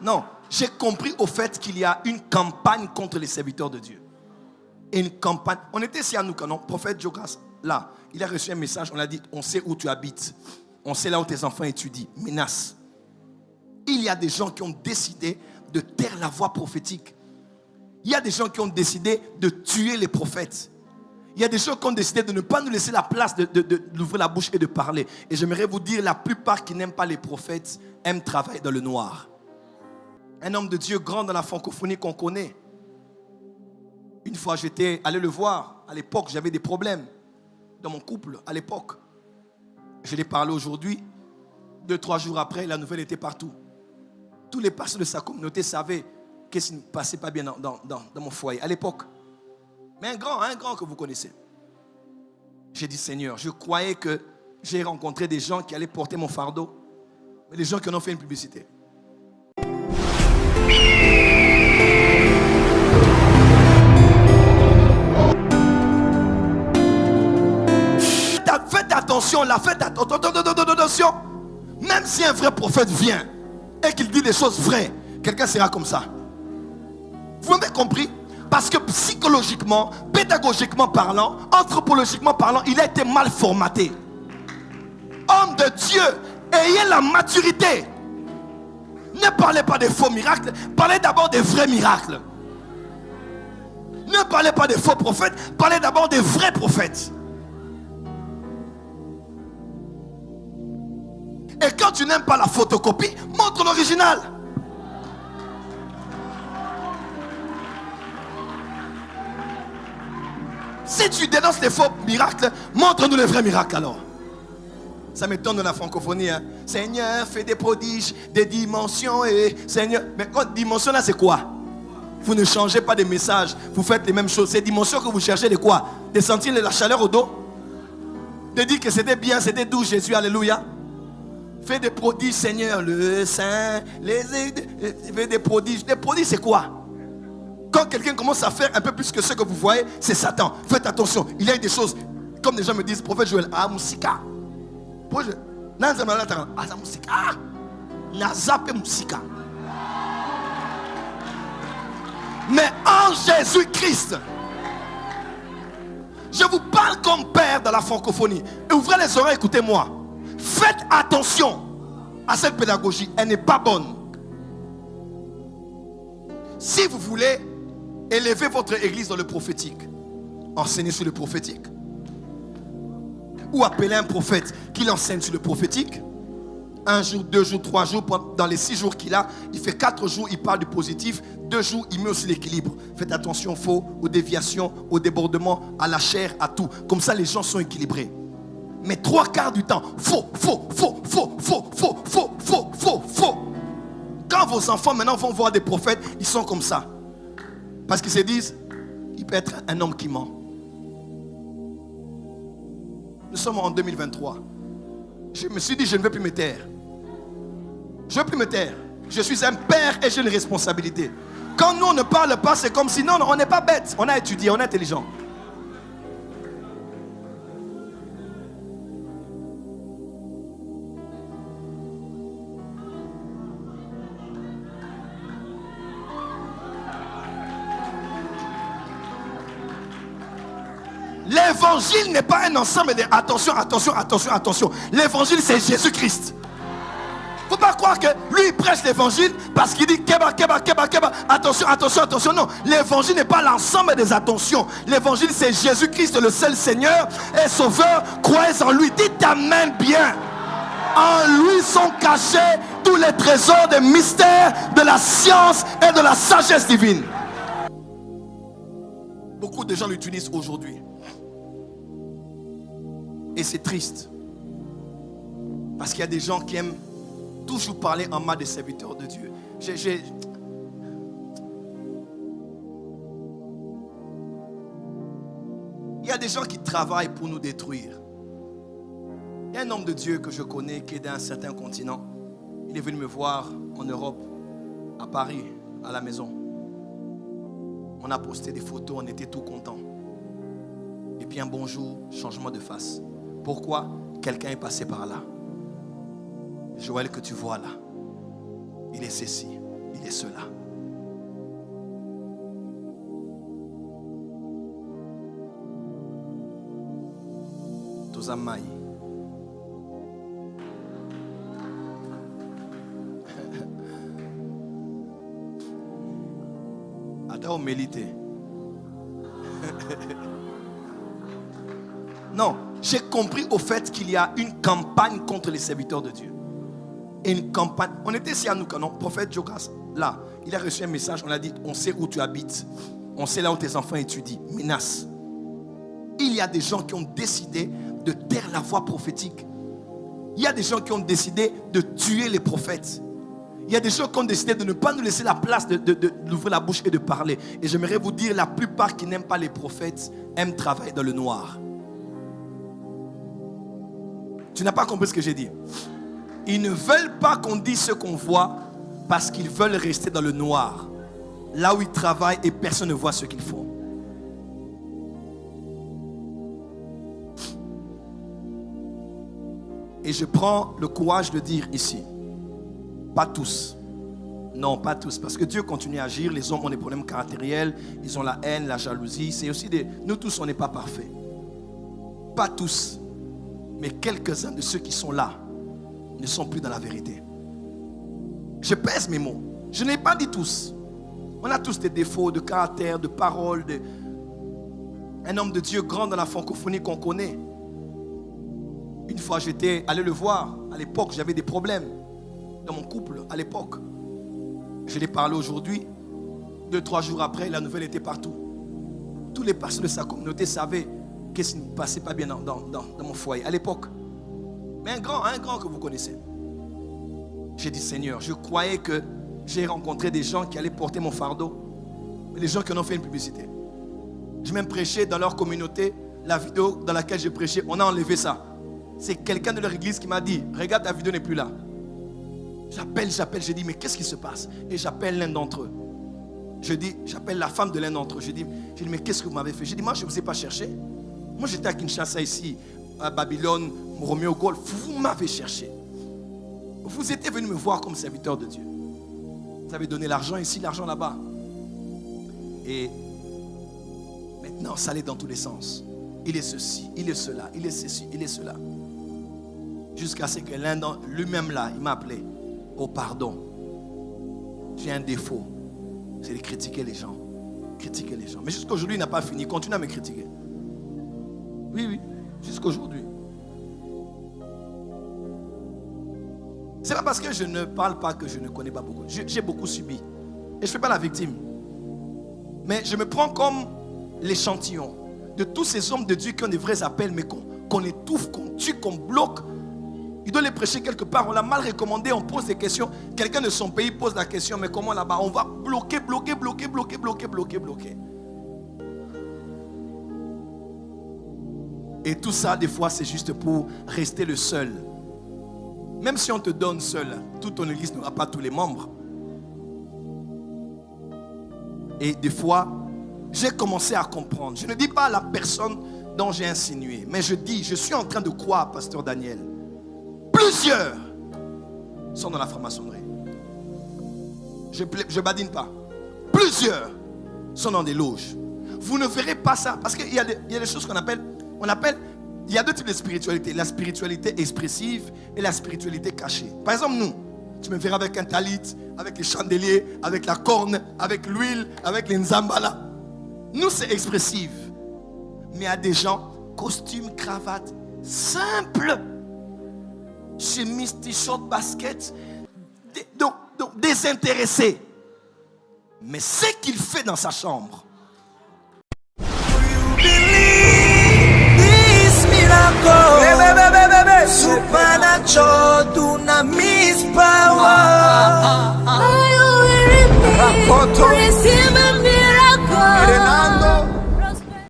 Non, j'ai compris au fait qu'il y a une campagne contre les serviteurs de Dieu. Et une campagne. On était ici à Nouka, non? Prophète Jogas, là, il a reçu un message, on a dit, on sait où tu habites. On sait là où tes enfants étudient. Menace. Il y a des gens qui ont décidé de taire la voix prophétique. Il y a des gens qui ont décidé de tuer les prophètes. Il y a des gens qui ont décidé de ne pas nous laisser la place d'ouvrir la bouche et de parler. Et j'aimerais vous dire, la plupart qui n'aiment pas les prophètes aiment travailler dans le noir. Un homme de Dieu grand dans la francophonie qu'on connaît. Une fois, j'étais allé le voir. À l'époque, j'avais des problèmes dans mon couple. À l'époque, je l'ai parlé aujourd'hui. 2-3 jours après, la nouvelle était partout. Tous les pasteurs de sa communauté savaient qu'est-ce qui ne passait pas bien dans mon foyer. À l'époque. Mais un grand que vous connaissez. J'ai dit, Seigneur, je croyais que j'ai rencontré des gens qui allaient porter mon fardeau. Mais des gens qui en ont fait une publicité. Faites attention là, faites attention. Même si un vrai prophète vient et qu'il dit des choses vraies, quelqu'un sera comme ça. Vous m'avez compris? Parce que psychologiquement, pédagogiquement parlant, anthropologiquement parlant, il a été mal formaté. Homme de Dieu, ayez la maturité. Ne parlez pas des faux miracles, parlez d'abord des vrais miracles. Ne parlez pas des faux prophètes, parlez d'abord des vrais prophètes. Et quand tu n'aimes pas la photocopie, montre l'original. Si tu dénonces les faux miracles, montre-nous les vrais miracles alors. Ça m'étonne de la francophonie. Hein. Seigneur, fais des prodiges, des dimensions. Et Seigneur, mais quand dimension là, c'est quoi? Vous ne changez pas de message. Vous faites les mêmes choses. Ces dimensions que vous cherchez, de quoi? De sentir la chaleur au dos? De dire que c'était bien, c'était doux, Jésus, alléluia. Fais des prodiges, Seigneur, le Saint, fais des prodiges. Des prodiges, c'est quoi? Quand quelqu'un commence à faire un peu plus que ce que vous voyez, c'est Satan. Faites attention. Il y a des choses, comme les gens me disent, prophète Joël, ah, musika. Mais en Jésus-Christ, je vous parle comme père dans la francophonie. Et ouvrez les oreilles, écoutez-moi. Faites attention à cette pédagogie. Elle n'est pas bonne. Si vous voulez élever votre église dans le prophétique, enseignez sur le prophétique. Ou appelez un prophète qui l'enseigne sur le prophétique. 1 jour, 2 jours, 3 jours, dans les 6 jours qu'il a, il fait 4 jours, il parle du positif. 2 jours, il met aussi l'équilibre. Faites attention aux déviations, aux débordements, à la chair, à tout. Comme ça, les gens sont équilibrés. Mais 3/4 du temps, faux. Quand vos enfants maintenant vont voir des prophètes, ils sont comme ça. Parce qu'ils se disent, il peut être un homme qui ment. Nous sommes en 2023. Je me suis dit, je ne veux plus me taire. Je ne veux plus me taire. Je suis un père et j'ai une responsabilité. Quand nous on ne parle pas, c'est comme si non, on n'est pas bête. On a étudié, on est intelligent. L'évangile n'est pas un ensemble de attention. L'évangile c'est Jésus-Christ. Faut pas croire que lui il prêche l'évangile parce qu'il dit keba. Attention. Non, l'évangile n'est pas l'ensemble des attentions. L'évangile c'est Jésus-Christ, le seul Seigneur et Sauveur. Croyez en lui. Dites amen bien. En lui sont cachés tous les trésors des mystères de la science et de la sagesse divine. Beaucoup de gens l'utilisent aujourd'hui. Et c'est triste. Parce qu'il y a des gens qui aiment toujours parler en mal des serviteurs de Dieu. Il y a des gens qui travaillent pour nous détruire. Il y a un homme de Dieu que je connais qui est d'un certain continent. Il est venu me voir en Europe, à Paris, à la maison. On a posté des photos, on était tout contents. Et puis un bonjour, changement de face. Pourquoi? Quelqu'un est passé par là. Joël que tu vois là, il est ceci. et cela. Tozamai. Ada mélité. Non, j'ai compris au fait qu'il y a une campagne contre les serviteurs de Dieu. Et une campagne. On était ici à nous, non? Prophète Jokas, là, il a reçu un message, on a dit, on sait où tu habites. On sait là où tes enfants étudient. Menace. Il y a des gens qui ont décidé de taire la voix prophétique. Il y a des gens qui ont décidé de tuer les prophètes. Il y a des gens qui ont décidé de ne pas nous laisser la place d'ouvrir la bouche et de parler. Et j'aimerais vous dire, la plupart qui n'aiment pas les prophètes aiment travailler dans le noir. Tu n'as pas compris ce que j'ai dit. Ils ne veulent pas qu'on dise ce qu'on voit parce qu'ils veulent rester dans le noir. Là où ils travaillent et personne ne voit ce qu'ils font. Et je prends le courage de dire ici, pas tous. Non, pas tous. Parce que Dieu continue à agir. Les hommes ont des problèmes caractériels. Ils ont la haine, la jalousie. C'est aussi des... Nous tous, on n'est pas parfaits. Pas tous. Mais quelques-uns de ceux qui sont là ne sont plus dans la vérité. Je pèse mes mots. Je n'ai pas dit tous. On a tous des défauts de caractère, de parole. Un homme de Dieu grand dans la francophonie qu'on connaît. Une fois, j'étais allé le voir. À l'époque, j'avais des problèmes dans mon couple. À l'époque, je l'ai parlé aujourd'hui. 2-3 jours après, la nouvelle était partout. Tous les pasteurs de sa communauté savaient qu'est-ce qui ne passait pas bien dans mon foyer à l'époque. Mais un grand que vous connaissez. J'ai dit, Seigneur, je croyais que j'ai rencontré des gens qui allaient porter mon fardeau. Mais les gens qui en ont fait une publicité. J'ai même prêché dans leur communauté. La vidéo dans laquelle j'ai prêché, on a enlevé ça. C'est quelqu'un de leur église qui m'a dit, regarde, ta vidéo n'est plus là. J'appelle, j'ai dit, mais qu'est-ce qui se passe? Et j'appelle l'un d'entre eux. J'appelle la femme de l'un d'entre eux. J'ai dit, mais qu'est-ce que vous m'avez fait? J'ai dit, moi, je ne vous ai pas cherché. Moi, j'étais à Kinshasa ici, à Babylone, Romeo Golf. Vous m'avez cherché. Vous étiez venu me voir comme serviteur de Dieu. Vous avez donné l'argent ici, l'argent là-bas. Et maintenant, ça allait dans tous les sens. Il est ceci, il est cela, il est ceci, il est cela. Jusqu'à ce que l'un lui-même là, il m'a appelé. Oh pardon, j'ai un défaut. C'est de critiquer les gens. Critiquer les gens. Mais jusqu'aujourd'hui, il n'a pas fini. Il continue à me critiquer. Oui, jusqu'aujourd'hui. C'est pas parce que je ne parle pas que je ne connais pas beaucoup. J'ai beaucoup subi. Et je ne fais pas la victime. Mais je me prends comme l'échantillon de tous ces hommes de Dieu qui ont des vrais appels, mais qu'on étouffe, qu'on tue, qu'on bloque. Il doit les prêcher quelque part. On l'a mal recommandé, on pose des questions. Quelqu'un de son pays pose la question, mais comment là-bas? On va bloquer. Et tout ça, des fois, c'est juste pour rester le seul. Même si on te donne seul, toute ton église n'aura pas tous les membres. Et des fois, j'ai commencé à comprendre. Je ne dis pas à la personne dont j'ai insinué, mais je suis en train de croire, pasteur Daniel. Plusieurs sont dans la franc-maçonnerie. Je badine pas. Plusieurs sont dans des loges. Vous ne verrez pas ça. Parce qu'il y a des choses qu'on appelle, il y a deux types de spiritualité. La spiritualité expressive et la spiritualité cachée. Par exemple, nous, tu me verras avec un talit, avec les chandeliers, avec la corne, avec l'huile, avec les nzambala. Nous, c'est expressif. Mais il y a des gens, costume, cravate, simple. Chemise, t-shirt, basket. Donc, désintéressé. Mais ce qu'il fait dans sa chambre. Supernatural dunamis power. Receive a miracle.